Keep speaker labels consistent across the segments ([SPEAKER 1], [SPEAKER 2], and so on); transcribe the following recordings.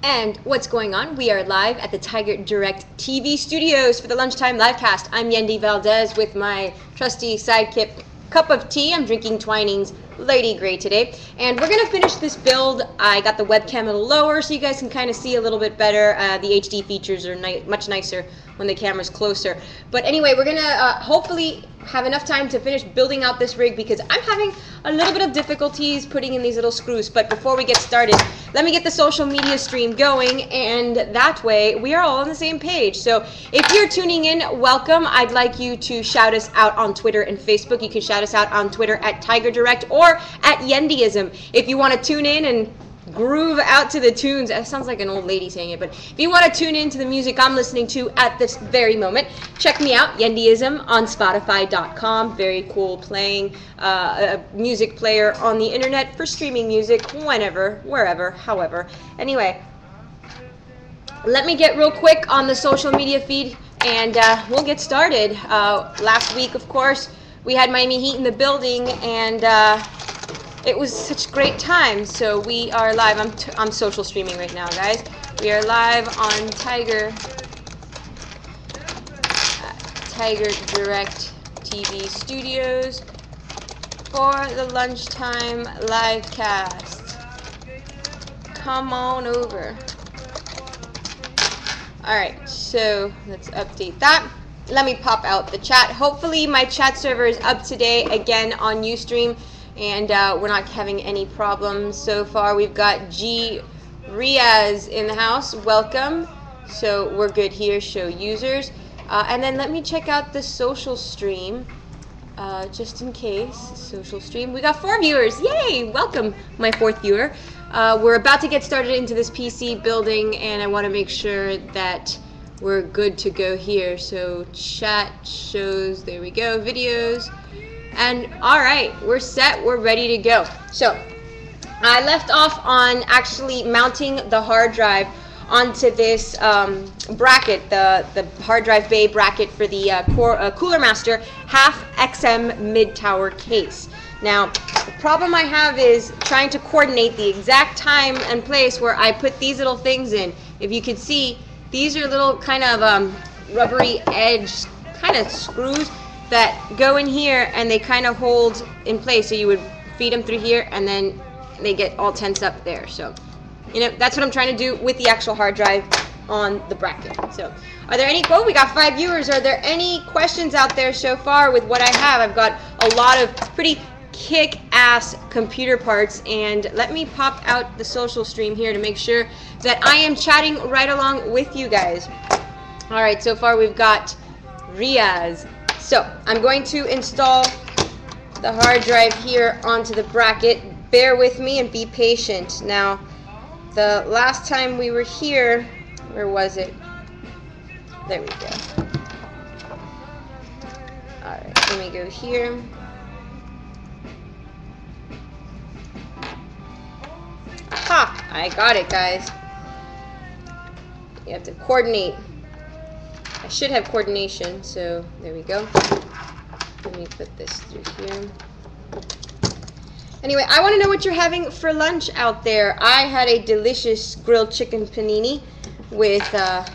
[SPEAKER 1] And what's going on? We are live at the TigerDirect TV studios for the lunchtime livecast. I'm Yendi Valdez with my trusty sidekick cup of tea. I'm drinking Twining's Lady Grey today. And we're gonna finish this build. I got the webcam a little lower so you guys can kind of see a little bit better. The HD features are much nicer when the camera's closer. But anyway, we're gonna hopefully have enough time to finish building out this rig because I'm having a little bit of difficulties putting in these little screws. But before we get started, let me get the social media stream going, and that way we are all on the same page. So if you're tuning in, welcome. I'd like you to shout us out on Twitter and Facebook. You can shout us out on Twitter at TigerDirect or at Yendiism. If you want to tune in and groove out to the tunes. That sounds like an old lady saying it, but if you want to tune in to the music I'm listening to at this very moment, check me out, Yendiism, on Spotify.com. Very cool playing a music player on the internet for streaming music whenever, wherever, however. Anyway, let me get real quick on the social media feed and we'll get started. Last week, of course, we had Miami Heat in the building, and it was such great time. So we are live. I'm social streaming right now, guys. We are live on TigerDirect TV studios for the lunchtime live cast. Come on over. Alright, so let's update that. Let me pop out the chat. Hopefully my chat server is up to date again on Ustream, and we're not having any problems so far. We've got G Riaz in the house. Welcome. So we're good here. Show users. And then let me check out the social stream. Just in case. Social stream. We got 4 viewers. Yay! Welcome, my 4th viewer. We're about to get started into this PC building, and I want to make sure that we're good to go here. So chat shows. There we go. Videos. And alright, we're set, we're ready to go. So, I left off on actually mounting the hard drive onto this bracket, the hard drive bay bracket for the Cooler Master half XM mid-tower case. Now, the problem I have is trying to coordinate the exact time and place where I put these little things in. If you can see, these are little kind of rubbery edge kind of screws that go in here, and they kind of hold in place. So you would feed them through here, and then they get all tensed up there. So, you know, that's what I'm trying to do with the actual hard drive on the bracket. So, are there any, oh, we got 5 viewers. Are there any questions out there so far with what I have? I've got a lot of pretty kick-ass computer parts, and let me pop out the social stream here to make sure that I am chatting right along with you guys. All right, so far we've got Riaz. So, I'm going to install the hard drive here onto the bracket. Bear with me and be patient. Now, the last time we were here, where was it? There we go. Alright, let me go here. Aha! I got it, guys. You have to coordinate. I should have coordination, so there we go. Let me put this through here. Anyway, I want to know what you're having for lunch out there. I had a delicious grilled chicken panini with a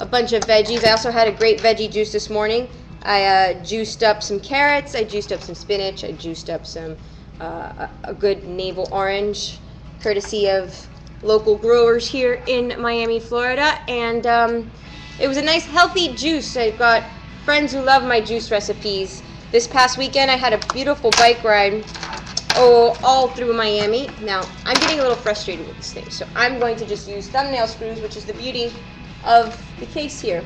[SPEAKER 1] bunch of veggies. I also had a great veggie juice this morning. I juiced up some carrots, I juiced up some spinach, I juiced up some a good navel orange, courtesy of local growers here in Miami, Florida, and it was a nice healthy juice. I've got friends who love my juice recipes. This past weekend I had a beautiful bike ride all through Miami. Now, I'm getting a little frustrated with this thing, so I'm going to just use thumbnail screws, which is the beauty of the case here.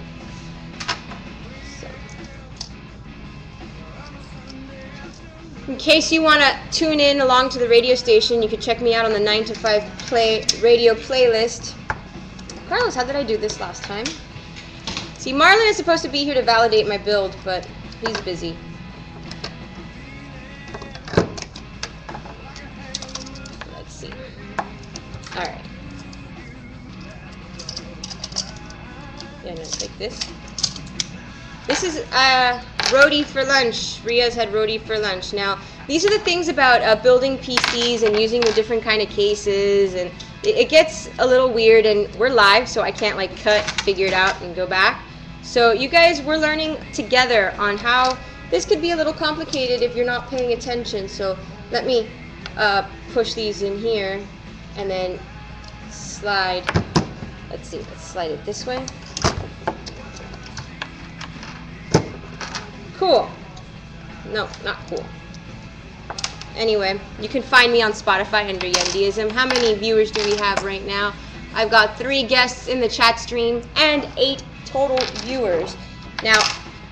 [SPEAKER 1] So, in case you want to tune in along to the radio station, you can check me out on the 9 to 5 radio playlist. Carlos, how did I do this last time? See, Marlon is supposed to be here to validate my build, but he's busy. Let's see. Alright. Yeah, no, it's like this. This is roti for lunch. Riaz had roti for lunch. Now, these are the things about building PCs and using the different kind of cases and it gets a little weird, and we're live, so I can't like cut, figure it out, and go back. So you guys, we're learning together on how this could be a little complicated if you're not paying attention. So let me push these in here and then slide. Let's see, let's slide it this way. Cool. No, not cool. Anyway, you can find me on Spotify under Yendeism. How many viewers do we have right now? I've got 3 guests in the chat stream and 8 total viewers. Now,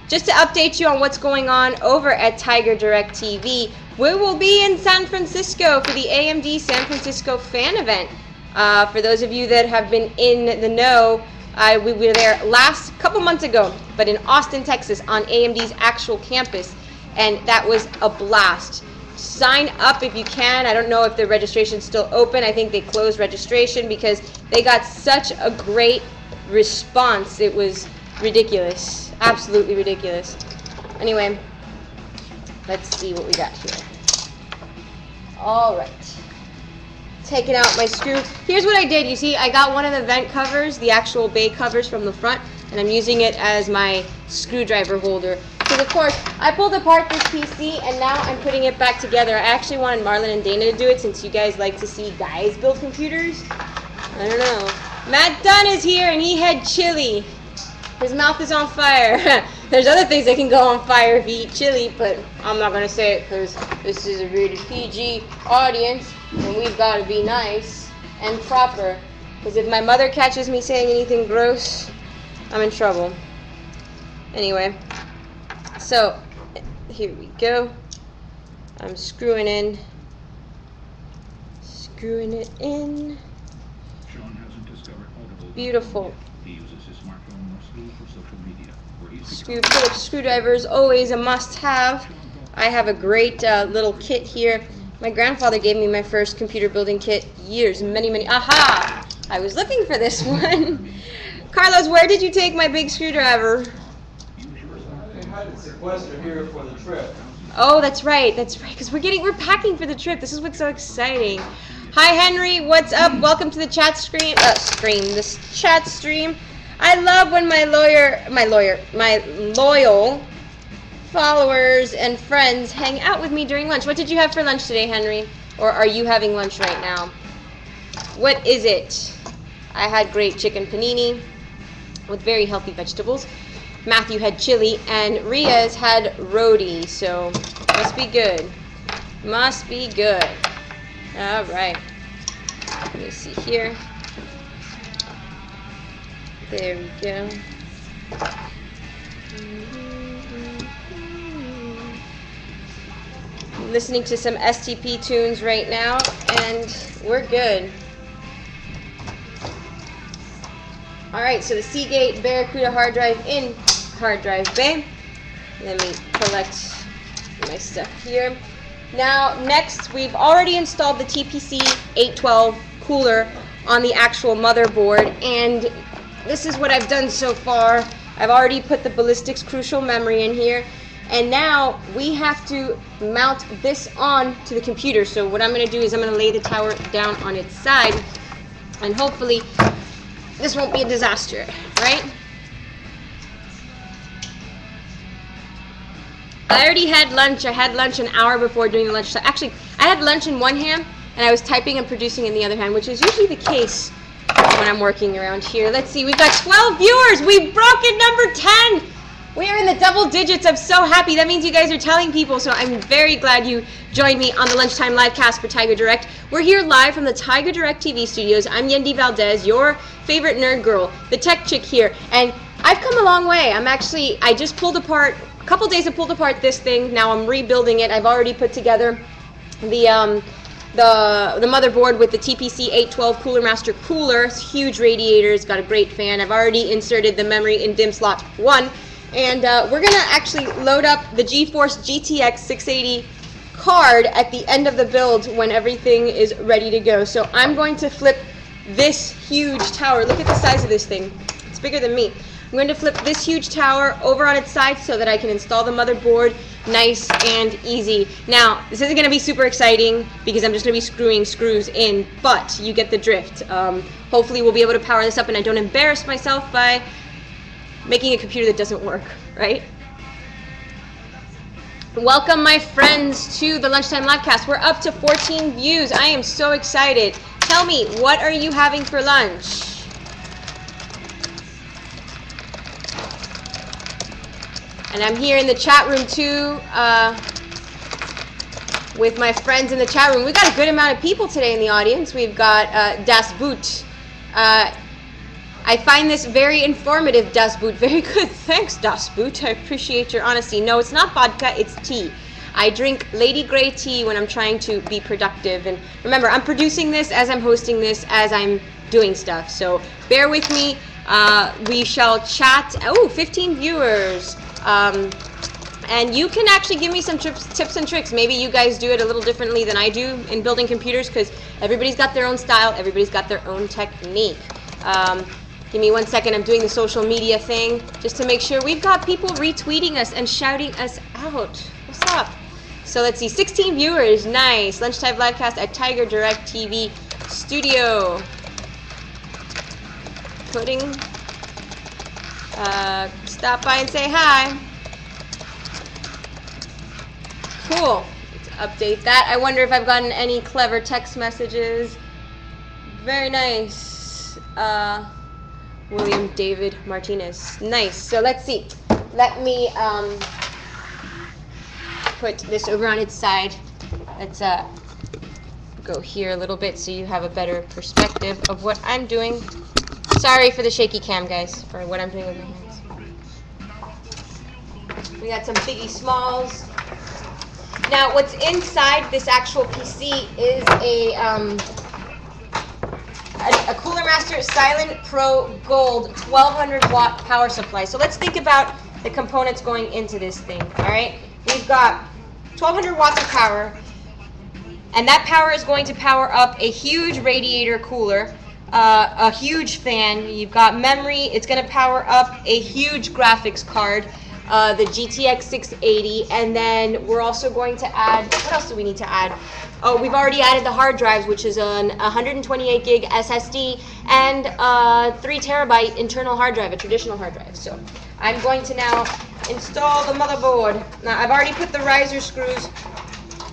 [SPEAKER 1] just to update you on what's going on over at TigerDirect TV, we will be in San Francisco for the AMD San Francisco fan event. For those of you that have been in the know, we were there last couple months ago, but in Austin, Texas, on AMD's actual campus, and that was a blast. Sign up if you can. I don't know if the registration's still open. I think they closed registration because they got such a great response. It was ridiculous, absolutely ridiculous. Anyway, let's see what we got here. All right. Taking out my screw. Here's what I did. You see, I got one of the vent covers, the actual bay covers from the front, and I'm using it as my screwdriver holder. Because of course, I pulled apart this PC and now I'm putting it back together. I actually wanted Marlon and Dana to do it since you guys like to see guys build computers. I don't know. Matt Dunn is here and he had chili. His mouth is on fire. There's other things that can go on fire if you eat chili, but I'm not going to say it because this is a rated PG audience and we've got to be nice and proper. Because if my mother catches me saying anything gross, I'm in trouble. Anyway, so here we go. I'm screwing it in. Beautiful. Phillips screwdrivers, always a must-have. I have a great little kit here. My grandfather gave me my first computer building kit years, many. Aha! I was looking for this one. Carlos, where did you take my big screwdriver?
[SPEAKER 2] I had it sequestered here for the trip.
[SPEAKER 1] Oh, that's right, because we're packing for the trip. This is what's so exciting. Hi, Henry, what's up? Welcome to the chat this chat stream. I love when my loyal followers and friends hang out with me during lunch. What did you have for lunch today, Henry? Or are you having lunch right now? What is it? I had great chicken panini with very healthy vegetables. Matthew had chili, and Ria's had roti, so must be good. Must be good. All right. Let me see here. There we go. I'm listening to some STP tunes right now, and we're good. All right, so the Seagate Barracuda hard drive in hard drive bay. Let me collect my stuff here. Now, next, we've already installed the TPC 812 cooler on the actual motherboard, and this is what I've done so far. I've already put the Ballistics Crucial memory in here, and now we have to mount this on to the computer. So what I'm going to do is I'm going to lay the tower down on its side, and hopefully this won't be a disaster, right? I already had lunch. I had lunch an hour before doing the lunch. So actually, I had lunch in one hand, and I was typing and producing in the other hand, which is usually the case when I'm working around here. Let's see, we've got 12 viewers. We've broken number 10. We are in the double digits. I'm so happy. That means you guys are telling people, so I'm very glad you joined me on the Lunchtime Livecast for TigerDirect. We're here live from the TigerDirect TV studios. I'm Yendi Valdez, your favorite nerd girl, the tech chick here, and I've come a long way. I just pulled apart, a couple days I pulled apart this thing. Now I'm rebuilding it. I've already put together the motherboard with the TPC 812 Cooler Master cooler. It's huge radiator. It's got a great fan. I've already inserted the memory in DIMM slot 1. And we're going to actually load up the GeForce GTX 680 card at the end of the build when everything is ready to go. So I'm going to flip this huge tower. Look at the size of this thing. It's bigger than me. I'm going to flip this huge tower over on its side so that I can install the motherboard nice and easy. Now, this isn't going to be super exciting because I'm just going to be screwing screws in, but you get the drift. Hopefully we'll be able to power this up and I don't embarrass myself by making a computer that doesn't work, right? Welcome, my friends, to the Lunchtime Livecast. We're up to 14 views. I am so excited. Tell me, what are you having for lunch? And I'm here in the chat room too, with my friends in the chat room. We've got a good amount of people today in the audience. We've got Das Boot. I find this very informative, Das Boot. Very good. Thanks, Das Boot. I appreciate your honesty. No, it's not vodka, it's tea. I drink Lady Grey tea when I'm trying to be productive. And remember, I'm producing this as I'm hosting this, as I'm doing stuff. So bear with me. We shall chat. Oh, 15 viewers. And you can actually give me some tips and tricks. Maybe you guys do it a little differently than I do in building computers, because everybody's got their own style, everybody's got their own technique. Give me 1 second, I'm doing the social media thing just to make sure we've got people retweeting us and shouting us out. What's up? So let's see, 16 viewers, nice. Lunchtime Livecast at TigerDirect TV Studio. Putting, stop by and say hi. Cool. Let's update that. I wonder if I've gotten any clever text messages. Very nice. William David Martinez. Nice. So let's see. Let me put this over on its side. Let's go here a little bit so you have a better perspective of what I'm doing. Sorry for the shaky cam, guys, for what I'm doing with my hands. We got some Biggie Smalls. Now, what's inside this actual PC is a Cooler Master Silent Pro Gold 1200 watt power supply. So let's think about the components going into this thing, all right? We've got 1200 watts of power, and that power is going to power up a huge radiator cooler, a huge fan. You've got memory. It's going to power up a huge graphics card, the GTX 680, and then we're also going to add, what else do we need to add? Oh, we've already added the hard drives, which is an 128 gig SSD and 3 terabyte internal hard drive, a traditional hard drive. So I'm going to now install the motherboard. Now I've already put the riser screws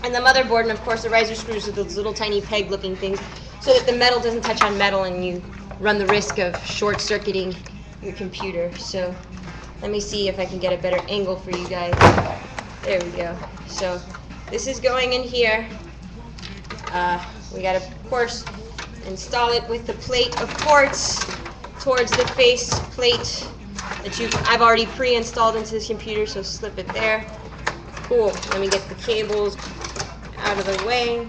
[SPEAKER 1] in the motherboard, and of course the riser screws are those little tiny peg looking things so that the metal doesn't touch on metal and you run the risk of short circuiting your computer. So let me see if I can get a better angle for you guys. There we go. So this is going in here. We gotta, of course, install it with the plate of quartz towards the face plate that I've already pre-installed into this computer, so slip it there. Cool. Let me get the cables out of the way.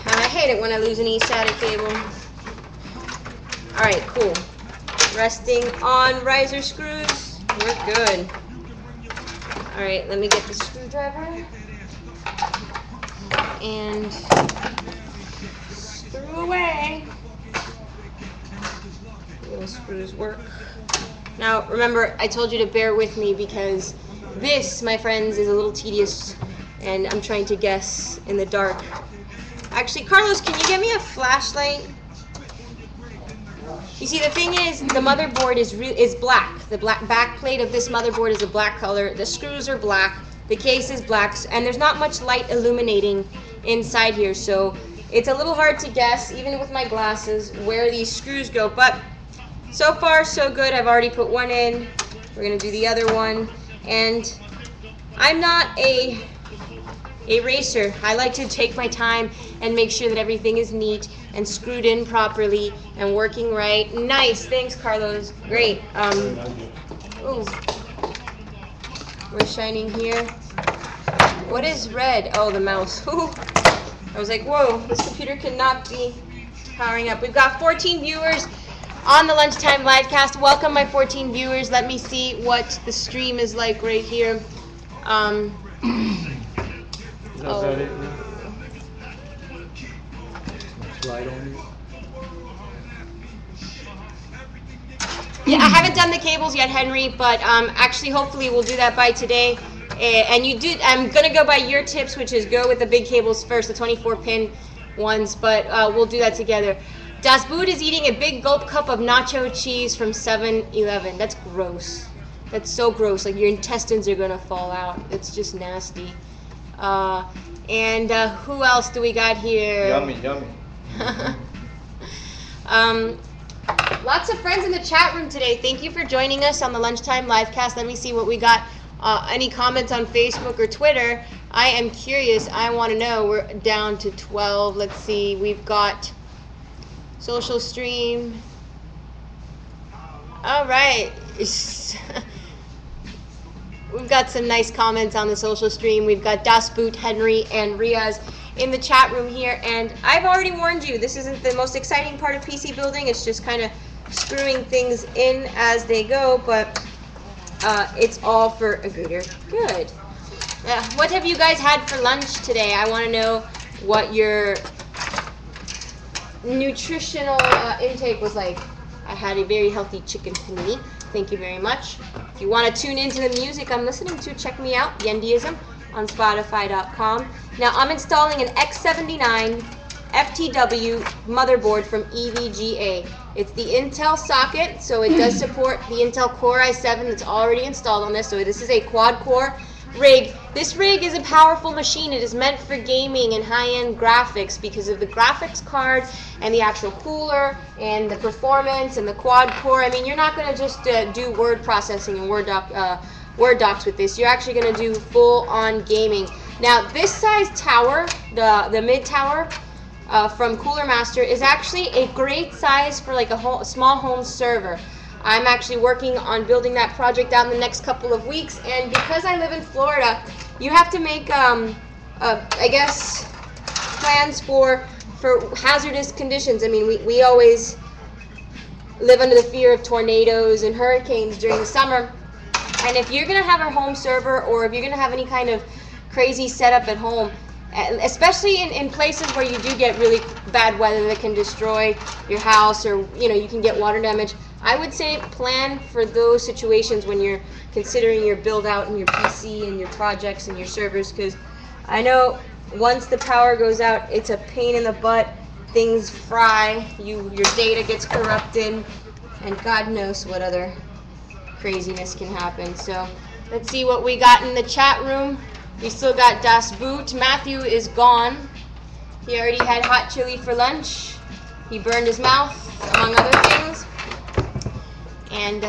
[SPEAKER 1] I hate it when I lose an eSATA cable. Alright, cool. Resting on riser screws. We're good. Alright, let me get the screwdriver and screw away. Those screws work. Now, remember, I told you to bear with me because this, my friends, is a little tedious and I'm trying to guess in the dark. Actually, Carlos, can you get me a flashlight? You see, the thing is, the motherboard is black. The black back plate of this motherboard is a black color. The screws are black. The case is black, and there's not much light illuminating inside here, so it's a little hard to guess, even with my glasses, where these screws go. But so far, so good. I've already put one in. We're gonna do the other one, and I'm not a racer. I like to take my time and make sure that everything is neat and screwed in properly and working right. Nice, thanks Carlos, great. Ooh. We're shining here. What is red? Oh, the mouse. Ooh. I was like, whoa, this computer cannot be powering up. We've got 14 viewers on the Lunchtime Livecast. Welcome my 14 viewers. Let me see what the stream is like right here.
[SPEAKER 2] Is that it? Slide on
[SPEAKER 1] Yeah, I haven't done the cables yet, Henry, but actually, hopefully, we'll do that by today. And I'm gonna go by your tips, which is go with the big cables first, the 24-pin ones. But we'll do that together. Das Boot is eating a big gulp cup of nacho cheese from 7-Eleven. That's gross. That's so gross. Like your intestines are gonna fall out. It's just nasty. And who else do we got here?
[SPEAKER 2] Yummy, yummy.
[SPEAKER 1] Lots of friends in the chat room today. Thank you for joining us on the Lunchtime Livecast. Let me see what we got. Any comments on Facebook or Twitter? I am curious. I want to know. We're down to 12. Let's see. We've got social stream. All right. We've got some nice comments on the social stream. We've got Das Boot, Henry, and Riaz in the chat room here. And I've already warned you, this isn't the most exciting part of PC building. It's just kind of screwing things in as they go, but it's all for a greater good. What have you guys had for lunch today? I want to know what your nutritional intake was like. I had a very healthy chicken panini. Thank you very much. If you want to tune into the music I'm listening to, check me out, Yendeism, on Spotify.com. Now, I'm installing an X79 FTW motherboard from EVGA. It's the Intel socket, so it does support the Intel Core i7 that's already installed on this. So this is a quad-core rig. This rig is a powerful machine. It is meant for gaming and high-end graphics because of the graphics card and the actual cooler and the performance and the quad core. I mean, you're not going to just do word processing and Word docs with this. You're actually going to do full-on gaming. Now, this size tower, the mid tower from Cooler Master, is actually a great size for like a small home server. I'm actually working on building that project out in the next couple of weeks, and because I live in Florida, you have to make, I guess, plans for hazardous conditions. I mean, we always live under the fear of tornadoes and hurricanes during the summer, and if you're going to have a home server or if you're going to have any kind of crazy setup at home, especially in places where you do get really bad weather that can destroy your house, or you can get water damage, I would say plan for those situations when you're considering your build out and your PC and your projects and your servers, because I know once the power goes out, it's a pain in the butt. Things fry, your data gets corrupted, and God knows what other craziness can happen. So let's see what we got in the chat room. We still got Das Boot. Matthew is gone. He already had hot chili for lunch. He burned his mouth, among other things. And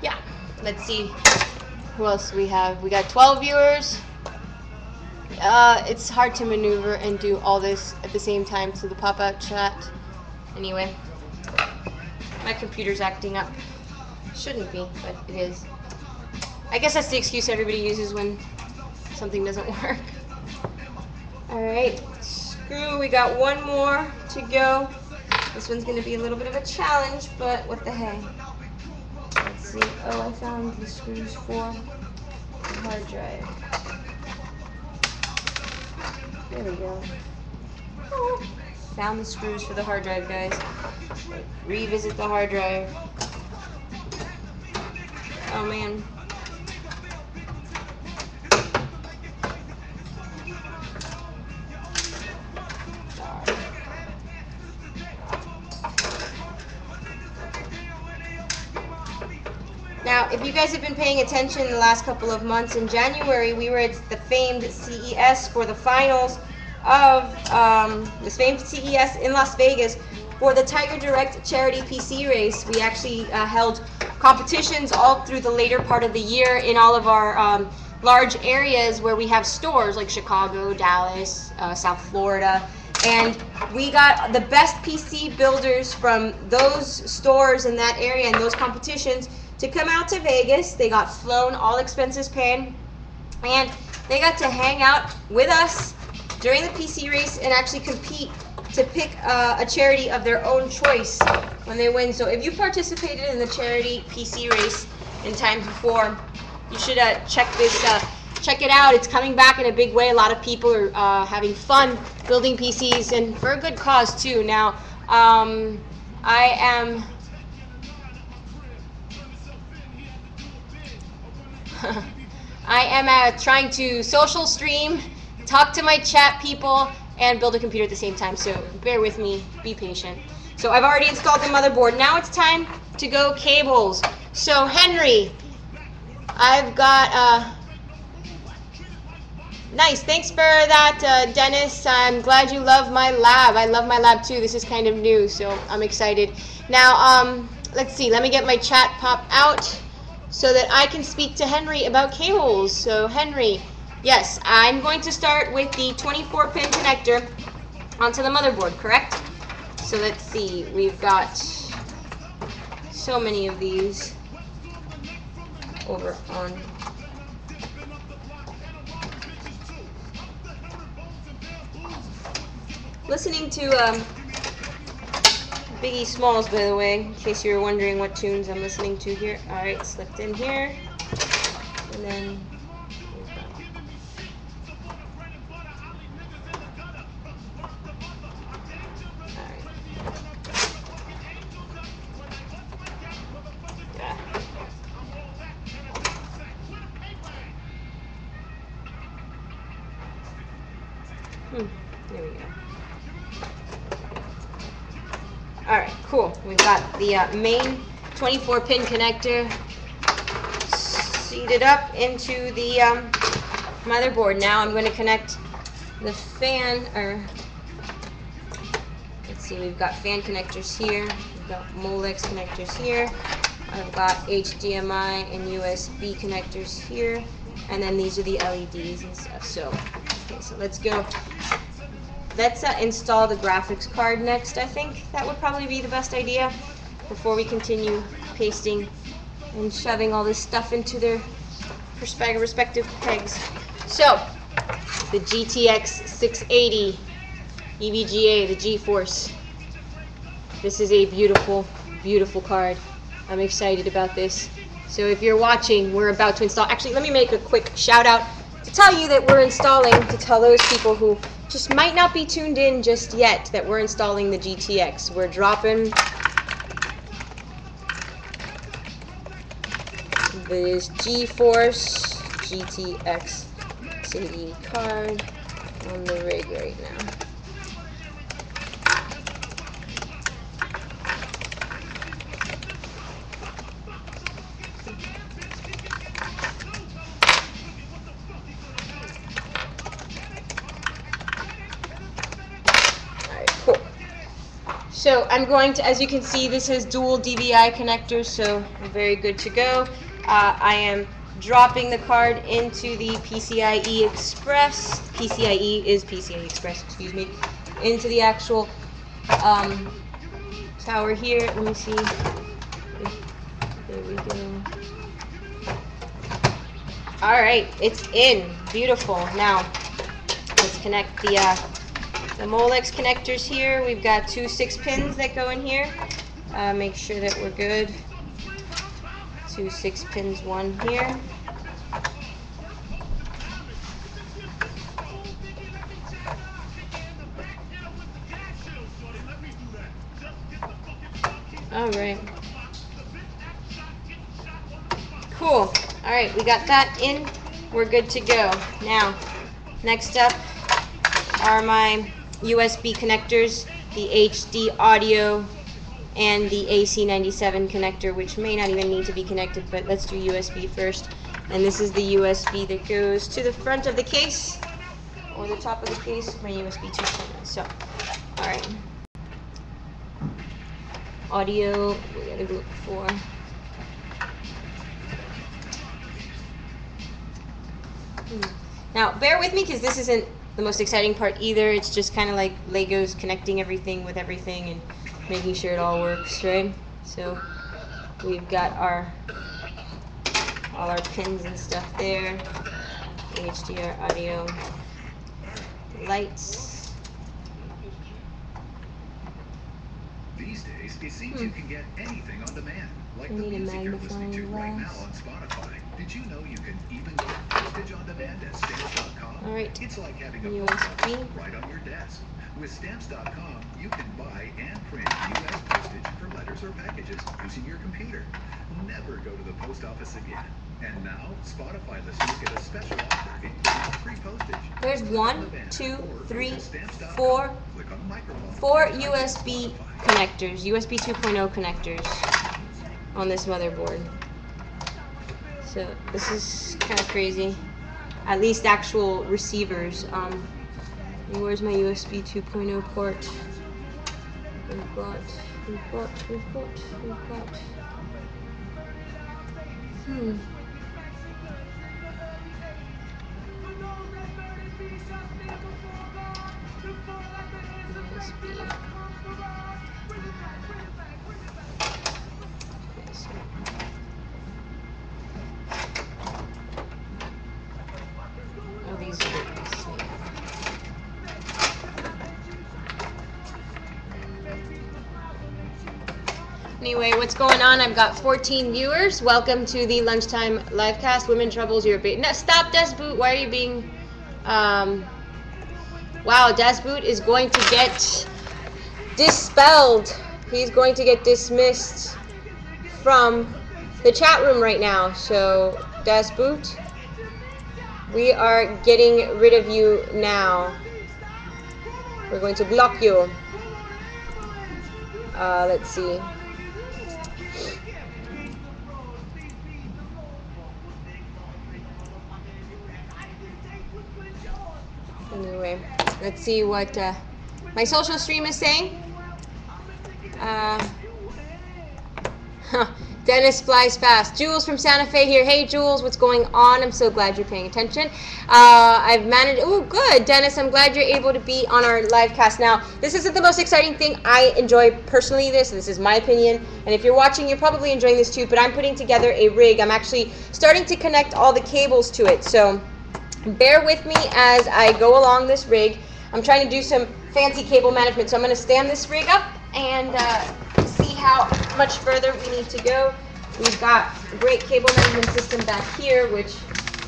[SPEAKER 1] yeah, let's see who else we have. We got 12 viewers. It's hard to maneuver and do all this at the same time to the pop-out chat. Anyway, my computer's acting up. Shouldn't be, but it is. I guess that's the excuse everybody uses when something doesn't work. Alright, screw, we got one more to go. This one's going to be a little bit of a challenge, but what the heck. Let's see. Oh, I found the screws for the hard drive. There we go. Oh, found the screws for the hard drive, guys. Revisit the hard drive. Oh, man. Now, if you guys have been paying attention in the last couple of months, in January we were at the famed CES for the finals of this famed CES in Las Vegas for the TigerDirect charity PC race. We actually held competitions all through the later part of the year in all of our large areas where we have stores like Chicago, Dallas, South Florida. And we got the best PC builders from those stores in that area and those competitions to come out to Vegas. They got flown, all expenses paid, and they got to hang out with us during the PC race and actually compete to pick a charity of their own choice when they win. So if you participated in the charity PC race in times before, you should check it out. It's coming back in a big way. A lot of people are having fun building PCs, and for a good cause too. Now, I am I am trying to social stream, talk to my chat people, and build a computer at the same time, so bear with me, be patient. So I've already installed the motherboard. Now it's time to go cables. So Henry, I've got, nice, thanks for that, Dennis. I'm glad you love my lab. I love my lab too. This is kind of new, so I'm excited. Now, let's see, let me get my chat pop out so that I can speak to Henry about cables. So Henry, yes, I'm going to start with the 24-pin connector onto the motherboard, correct? So let's see, we've got so many of these over on listening to Biggie Smalls, by the way, in case you were wondering what tunes I'm listening to here. Alright, slipped in here. And then there we go. Alright, cool. We've got the main 24-pin connector seated up into the motherboard. Now I'm going to connect the fan, or let's see, we've got fan connectors here, we've got Molex connectors here, I've got HDMI and USB connectors here, and then these are the LEDs and stuff. So, okay, so let's go. Let's install the graphics card next. I think that would probably be the best idea before we continue pasting and shoving all this stuff into their respective pegs. So, the GTX 680 EVGA, the GeForce. This is a beautiful, beautiful card. I'm excited about this. So if you're watching, we're about to install. Actually, let me make a quick shout out to tell you that we're installing, to tell those people who just might not be tuned in just yet, that we're installing the GTX. We're dropping this GeForce GTX 680 card on the rig right now. So I'm going to, as you can see, this has dual DVI connectors, so I'm very good to go. I am dropping the card into the PCIe Express. PCIe is PCIe Express, excuse me. Into the actual tower here. Let me see. There we go. All right, it's in. Beautiful. Now, let's connect the Molex connectors here. We've got 2 6-pins that go in here. Make sure that we're good. 2 6-pins, 1 here. All right. Cool. All right, we got that in. We're good to go. Now, next up are my USB connectors, the HD audio and the AC97 connector, which may not even need to be connected, but let's do USB first. And this is the USB that goes to the front of the case, or the top of the case, my USB 2.0. So, alright. Audio, we gotta look for. Now, bear with me because this isn't the most exciting part either. It's just kind of like Legos connecting everything with everything and making sure it all works, right? So we've got all our pins and stuff there. HDR audio, lights.
[SPEAKER 3] These days, it seems you can get anything on demand, like the music you're listening to right now on Spotify. Did you know you can even get postage on demand at stamps.com?
[SPEAKER 1] All right.
[SPEAKER 3] It's like having a
[SPEAKER 1] USB
[SPEAKER 3] right on your desk. With Stamps.com, you can buy and print U.S. postage for letters or packages using your computer. Never go to the post office again. And now, Spotify listeners get a special offer, including free postage.
[SPEAKER 1] There's
[SPEAKER 3] Click on
[SPEAKER 1] one,
[SPEAKER 3] the banner
[SPEAKER 1] two,
[SPEAKER 3] or
[SPEAKER 1] three,
[SPEAKER 3] visit Stamps.com.
[SPEAKER 1] four,
[SPEAKER 3] Click on the microphone.
[SPEAKER 1] 4
[SPEAKER 3] and type in
[SPEAKER 1] USB
[SPEAKER 3] Spotify.
[SPEAKER 1] connectors, USB 2.0 connectors on this motherboard. So this is kind of crazy. At least actual receivers. And where's my USB 2.0 port? We've got. Oh, these are the same. Anyway, what's going on? I've got 14 viewers. Welcome to the lunchtime livecast. Women Troubles, you're no, stop, Desboot. Why are you being... Wow, Desboot is going to get dispelled. He's going to get dismissed from the chat room right now. So, Desboot, we are getting rid of you now. We're going to block you. Let's see. Anyway, let's see what my social stream is saying. Dennis flies fast. Jules from Santa Fe here. Hey, Jules, what's going on? I'm so glad you're paying attention. I've managed... Oh, good, Dennis. I'm glad you're able to be on our live cast. Now, this isn't the most exciting thing. I enjoy personally this. This is my opinion. And if you're watching, you're probably enjoying this too. But I'm putting together a rig. I'm actually starting to connect all the cables to it. So bear with me as I go along this rig. I'm trying to do some fancy cable management. So I'm going to stand this rig up and see how much further we need to go. We've got a great cable management system back here, which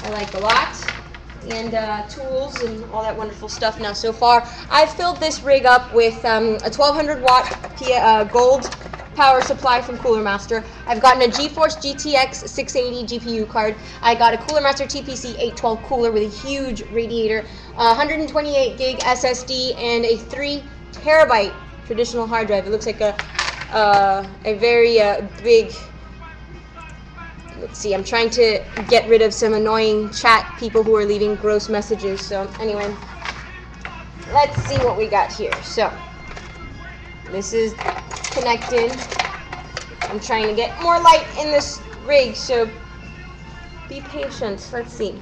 [SPEAKER 1] I like a lot, and tools and all that wonderful stuff. Now, so far, I've filled this rig up with a 1200 watt gold power supply from Cooler Master. I've gotten a GeForce GTX 680 GPU card. I got a Cooler Master TPC 812 cooler with a huge radiator, 128 gig SSD, and a 3 terabyte traditional hard drive. It looks like a very big... Let's see, I'm trying to get rid of some annoying chat people who are leaving gross messages. So anyway, let's see what we got here. So this is connected. I'm trying to get more light in this rig, so be patient. Let's see.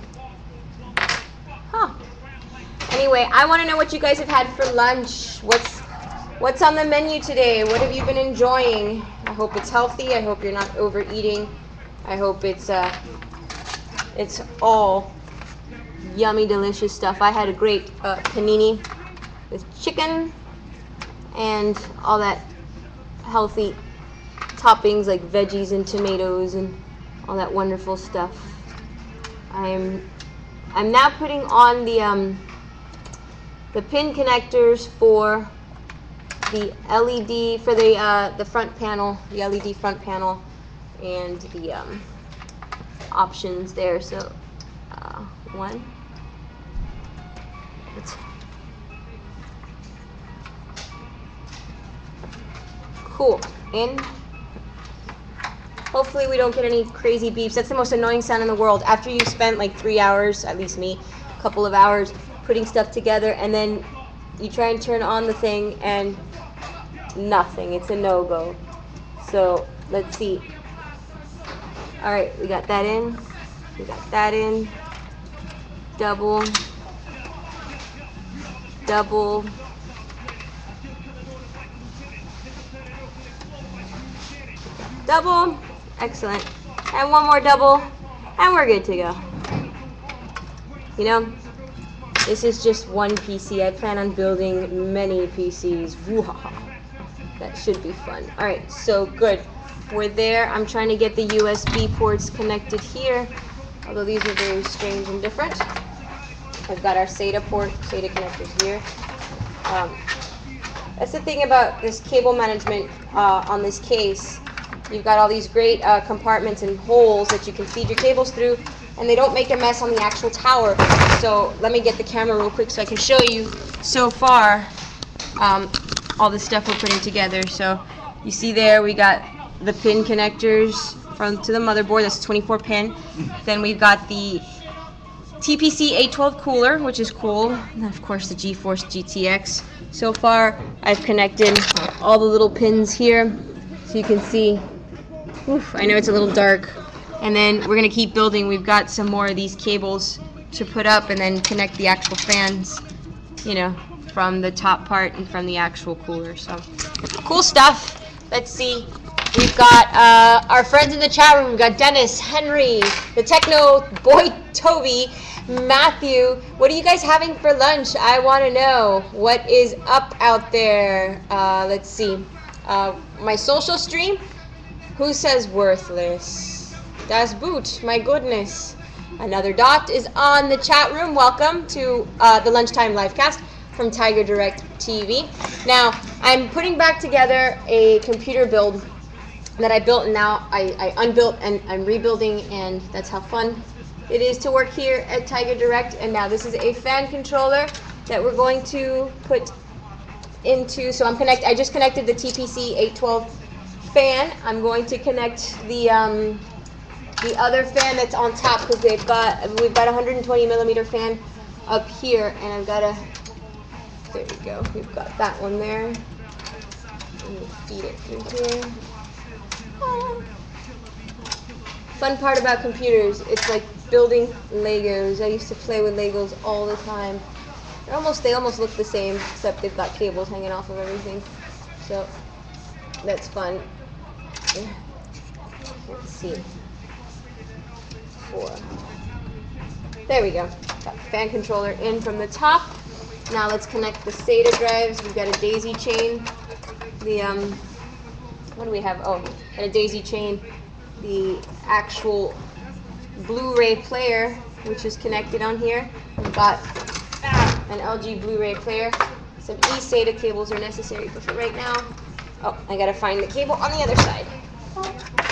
[SPEAKER 1] Anyway, I want to know what you guys have had for lunch. What's on the menu today? What have you been enjoying? I hope it's healthy. I hope you're not overeating. I hope it's all yummy, delicious stuff. I had a great panini with chicken and all that healthy toppings like veggies and tomatoes and all that wonderful stuff. I'm now putting on the pin connectors for the LED for the front panel, the LED front panel, and the options there. So one. Cool. In. Hopefully we don't get any crazy beeps. That's the most annoying sound in the world. After you've spent like 3 hours, at least me, a couple of hours putting stuff together, and then you try and turn on the thing and nothing. It's a no-go. So let's see. All right, we got that in. We got that in. Double. Double. Double. Excellent. And one more double, and we're good to go. You know, this is just one PC. I plan on building many PCs. Woo-ha-ha. That should be fun. All right, so good. We're there. I'm trying to get the USB ports connected here, although these are very strange and different. I've got our SATA connectors here. That's the thing about this cable management on this case. You've got all these great compartments and holes that you can feed your cables through, and they don't make a mess on the actual tower. So let me get the camera real quick so I can show you so far all the stuff we're putting together. So you see there we got the pin connectors to the motherboard. That's 24 pin. Then we've got the TPC 812 cooler, which is cool, and of course the GeForce GTX. So far I've connected all the little pins here so you can see. Oof, I know it's a little dark. And then we're going to keep building. We've got some more of these cables to put up and then connect the actual fans, you know, from the top part and from the actual cooler. So cool stuff. Let's see. We've got our friends in the chat room. We've got Dennis, Henry, the Techno Boy, Toby, Matthew. What are you guys having for lunch? I want to know what is up out there. Let's see. My social stream. Who says worthless? Das Boot. My goodness. Another Dot is on the chat room. Welcome to the Lunchtime Livecast from TigerDirect TV. Now, I'm putting back together a computer build that I built, and now I unbuilt and I'm rebuilding, and that's how fun it is to work here at TigerDirect. And now this is a fan controller that we're going to put into, so I just connected the TPC 812 fan. I'm going to connect the other fan that's on top, because we've got a 120 millimeter fan up here, and I've got there we go, we've got that one there. Let me feed it through here. Fun part about computers, it's like building Legos. I used to play with Legos all the time. They almost look the same, except they've got cables hanging off of everything. So that's fun. Let's see. 4. There we go. Got the fan controller in from the top. Now let's connect the SATA drives. We've got a daisy chain. The what do we have? Oh, and a daisy chain. The actual Blu-ray player, which is connected on here. We've got an LG Blu-ray player. Some eSATA cables are necessary, but for right now, oh, I gotta find the cable on the other side.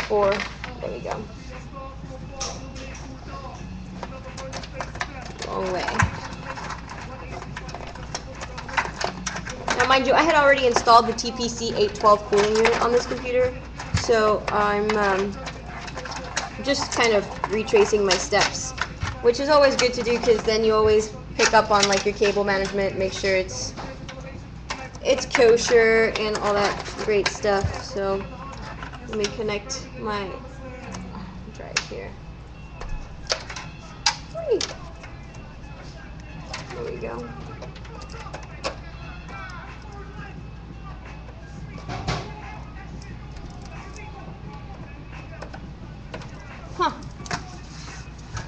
[SPEAKER 1] There we go. Long way. Now, mind you, I had already installed the TPC 812 cooling unit on this computer, so I'm just kind of retracing my steps, which is always good to do, because then you always pick up on like your cable management, make sure it's kosher and all that great stuff. So let me connect my drive here. There we go. Huh.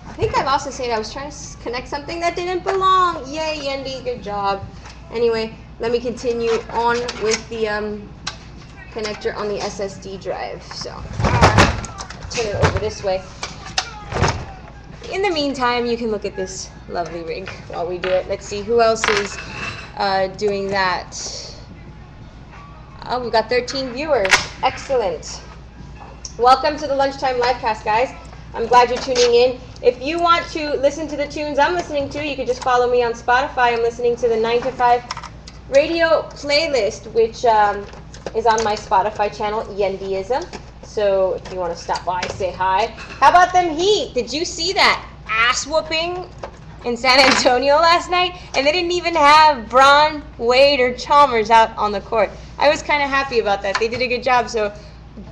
[SPEAKER 1] I think I lost the SATA. I was trying to connect something that didn't belong. Yay, Yendi, good job. Anyway, let me continue on with the connector on the SSD drive. So, turn it over this way. In the meantime, you can look at this lovely rig while we do it. Let's see who else is doing that. Oh, we've got 13 viewers. Excellent. Welcome to the Lunchtime Livecast, guys. I'm glad you're tuning in. If you want to listen to the tunes I'm listening to, you can just follow me on Spotify. I'm listening to the 9 to 5 radio playlist, which is on my Spotify channel, Yendiism. So if you want to stop by, say hi. How about them Heat? Did you see that ass whooping in San Antonio last night? And they didn't even have Braun, Wade, or Chalmers out on the court. I was kind of happy about that. They did a good job, so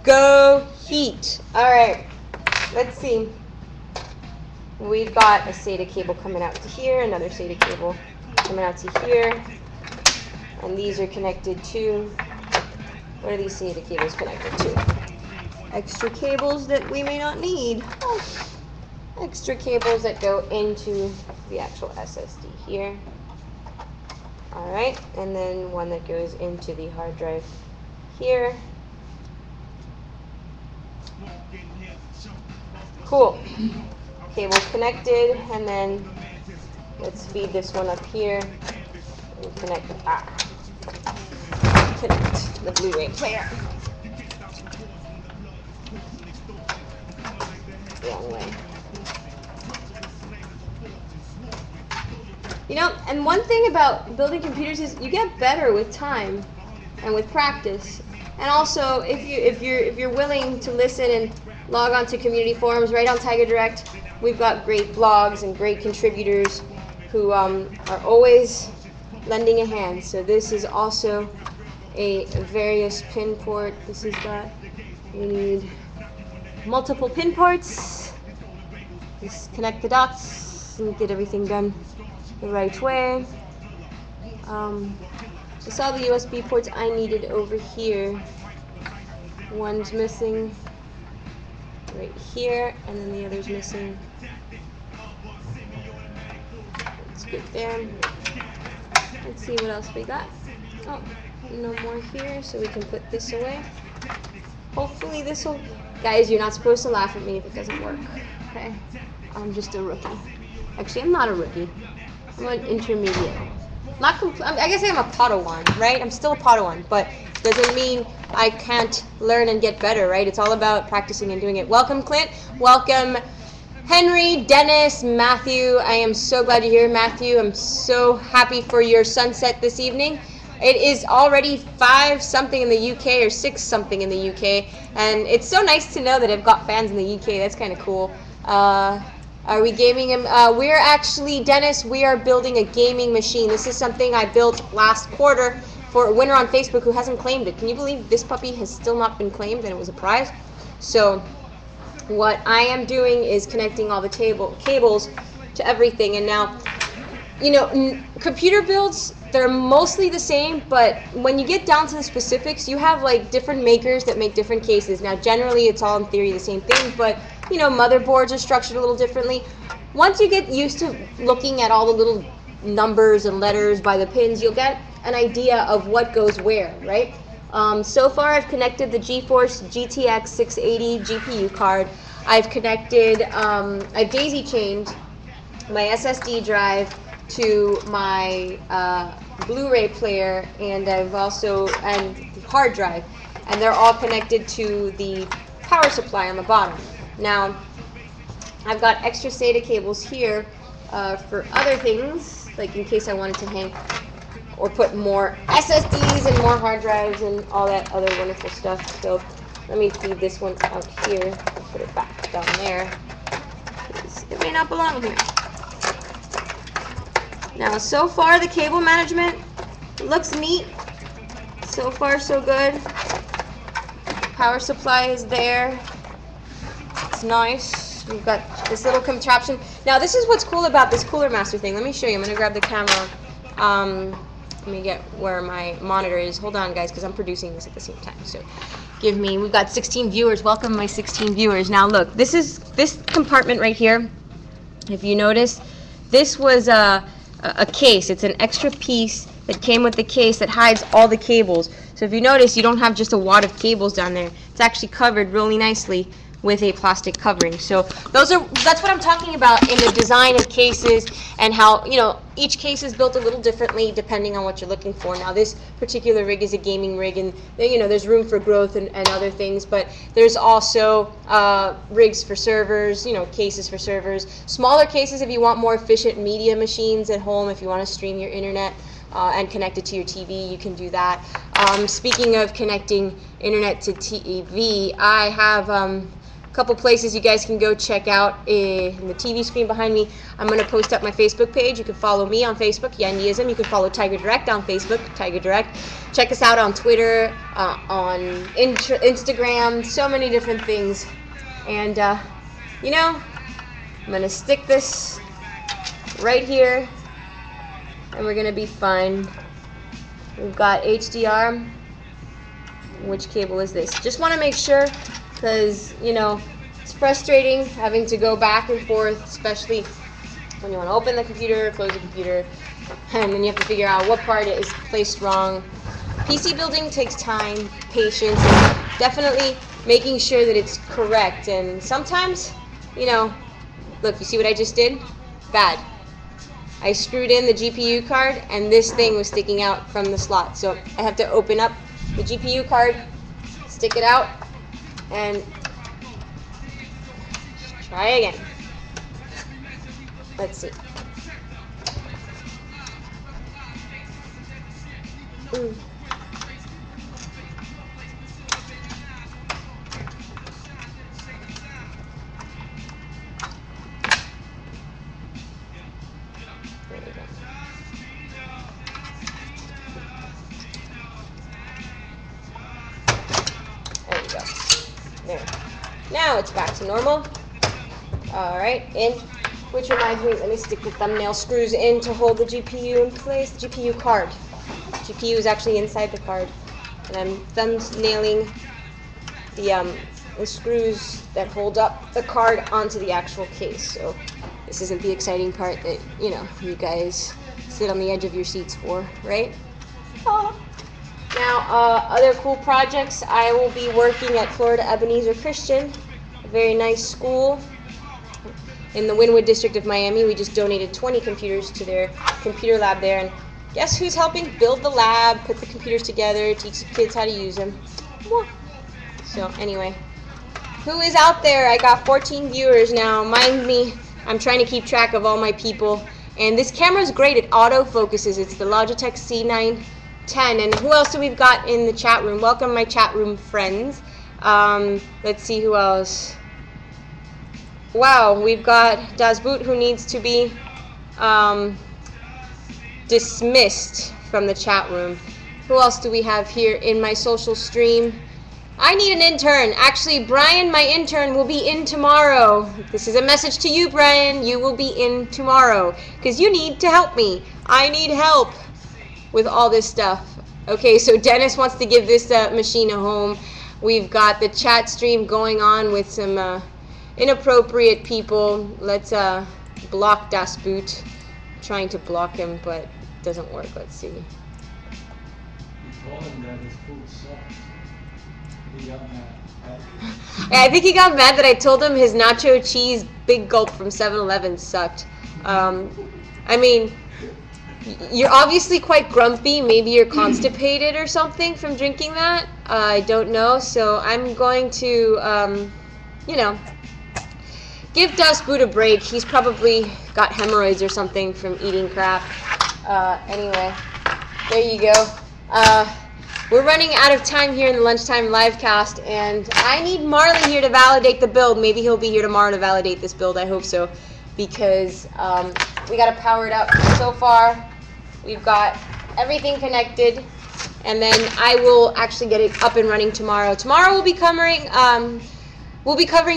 [SPEAKER 1] go Heat. All right, let's see. We've got a SATA cable coming out to here, another SATA cable coming out to here, and these are connected to, what are these SATA cables connected to? Extra cables that we may not need. Oh, extra cables that go into the actual SSD here. All right, and then one that goes into the hard drive here. Cool. Cable connected, and then let's feed this one up here. And connect the Blu-ray player. Wrong way. You know, and one thing about building computers is you get better with time and with practice. And also, if you're willing to listen and log on to community forums right on TigerDirect, we've got great blogs and great contributors who are always lending a hand. So this is also a various pin port. This has got, we need multiple pin ports. Just connect the dots and get everything done the right way. Just all the USB ports I needed over here. One's missing right here, and then the other's missing. Let's get there. Let's see what else we got. Oh, no more here, so we can put this away. Hopefully this will... Guys, you're not supposed to laugh at me if it doesn't work, okay? I'm just a rookie. Actually, I'm not a rookie. I'm an intermediate. I guess I'm a Padawan, right? I'm still a Padawan, but doesn't mean I can't learn and get better, right? It's all about practicing and doing it. Welcome, Clint. Welcome, Henry, Dennis, Matthew. I am so glad you're here, Matthew. I'm so happy for your sunset this evening. It is already 5-something in the UK or 6-something in the UK, and it's so nice to know that I've got fans in the UK. That's kind of cool. Are we gaming him? We're actually, Dennis, we are building a gaming machine. This is something I built last quarter for a winner on Facebook who hasn't claimed it. Can you believe this puppy has still not been claimed and it was a prize? So what I am doing is connecting all the cables to everything. And now, you know, computer builds, they're mostly the same, but when you get down to the specifics, you have like different makers that make different cases. Now generally it's all in theory the same thing, but you know, motherboards are structured a little differently. Once you get used to looking at all the little numbers and letters by the pins, you'll get an idea of what goes where, right? So far I've connected the GeForce GTX 680 GPU card. I've connected, I've daisy chained my SSD drive to my Blu-ray player, and I've also, and the hard drive, and they're all connected to the power supply on the bottom. Now, I've got extra SATA cables here for other things, like in case I wanted to hang or put more SSDs and more hard drives and all that other wonderful stuff. So let me feed this one out here. I'll put it back down there. It may not belong here. Now, so far the cable management looks neat. So far, so good. Power supply is there. It's nice. We've got this little contraption. Now, this is what's cool about this Cooler Master thing. Let me show you. I'm going to grab the camera. Let me get where my monitor is. Hold on, guys, because I'm producing this at the same time. So give me, we've got 16 viewers. Welcome, my 16 viewers. Now, look, this compartment right here, if you notice, this was a case. It's an extra piece that came with the case that hides all the cables. So if you notice, you don't have just a wad of cables down there. It's actually covered really nicely with a plastic covering. So that's what I'm talking about in the design of cases, and how, you know, each case is built a little differently depending on what you're looking for. Now, this particular rig is a gaming rig, and you know, there's room for growth and other things, but there's also rigs for servers, you know, cases for servers, smaller cases if you want more efficient media machines at home, if you want to stream your internet and connect it to your TV, you can do that. Speaking of connecting internet to TV, I have couple places you guys can go check out in the TV screen behind me. I'm going to post up my Facebook page. You can follow me on Facebook, Yandeism. You can follow TigerDirect on Facebook, TigerDirect. Check us out on Twitter, on Instagram, so many different things. And, you know, I'm going to stick this right here, and we're going to be fine. We've got HDR. Which cable is this? Just want to make sure, because, you know, it's frustrating having to go back and forth, especially when you want to open the computer, close the computer, and then you have to figure out what part is placed wrong. PC building takes time, patience, and definitely making sure that it's correct. And sometimes, you know, look, you see what I just did? Bad. I screwed in the GPU card, and this thing was sticking out from the slot. So I have to open up the GPU card, stick it out, and try again. Let's see. There you go. There you go. There. Now it's back to normal. All right, in. Which reminds me, let me stick the thumbnail screws in to hold the GPU in place. The GPU card. The GPU is actually inside the card. And I'm thumbnailing the screws that hold up the card onto the actual case. So this isn't the exciting part that, you know, you guys sit on the edge of your seats for, right? Oh. Now, other cool projects, I will be working at Florida Ebenezer Christian, a very nice school in the Wynwood district of Miami. We just donated 20 computers to their computer lab there, and guess who's helping build the lab, put the computers together, teach the kids how to use them. So anyway, who is out there? I got 14 viewers now. Mind me, I'm trying to keep track of all my people. And this camera is great. It auto focuses. It's the Logitech C910. And who else do we've got in the chat room? Welcome my chat room friends. Let's see who else. Wow, we've got Das Boot, who needs to be dismissed from the chat room. Who else do we have here in my social stream? I need an intern. Actually, Brian, my intern, will be in tomorrow. This is a message to you, Brian. You will be in tomorrow because you need to help me. I need help with all this stuff. Okay, so Dennis wants to give this machine a home. We've got the chat stream going on with some inappropriate people. Let's block Das Boot. Trying to block him, but it doesn't work. Let's see.
[SPEAKER 2] You told him that his food sucks. He got mad.
[SPEAKER 1] I think he got mad that I told him his nacho cheese big gulp from 7-Eleven sucked. I mean, you're obviously quite grumpy. Maybe you're constipated or something from drinking that. I don't know. So I'm going to, you know, give Das Boot a break. He's probably got hemorrhoids or something from eating crap. Anyway, there you go. We're running out of time here in the lunchtime live cast, and I need Marley here to validate the build. Maybe he'll be here tomorrow to validate this build. I hope so, because we got to power it up. So far, we've got everything connected, and then I will actually get it up and running tomorrow. Tomorrow we'll be covering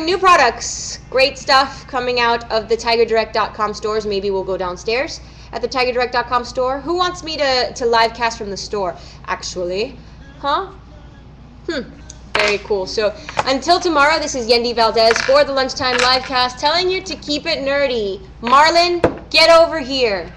[SPEAKER 1] new products, great stuff coming out of the TigerDirect.com stores. Maybe we'll go downstairs at the TigerDirect.com store. Who wants me to live cast from the store, actually? Huh? Very cool. So until tomorrow, this is Yendi Valdez for the Lunchtime Livecast, telling you to keep it nerdy. Marlon, get over here.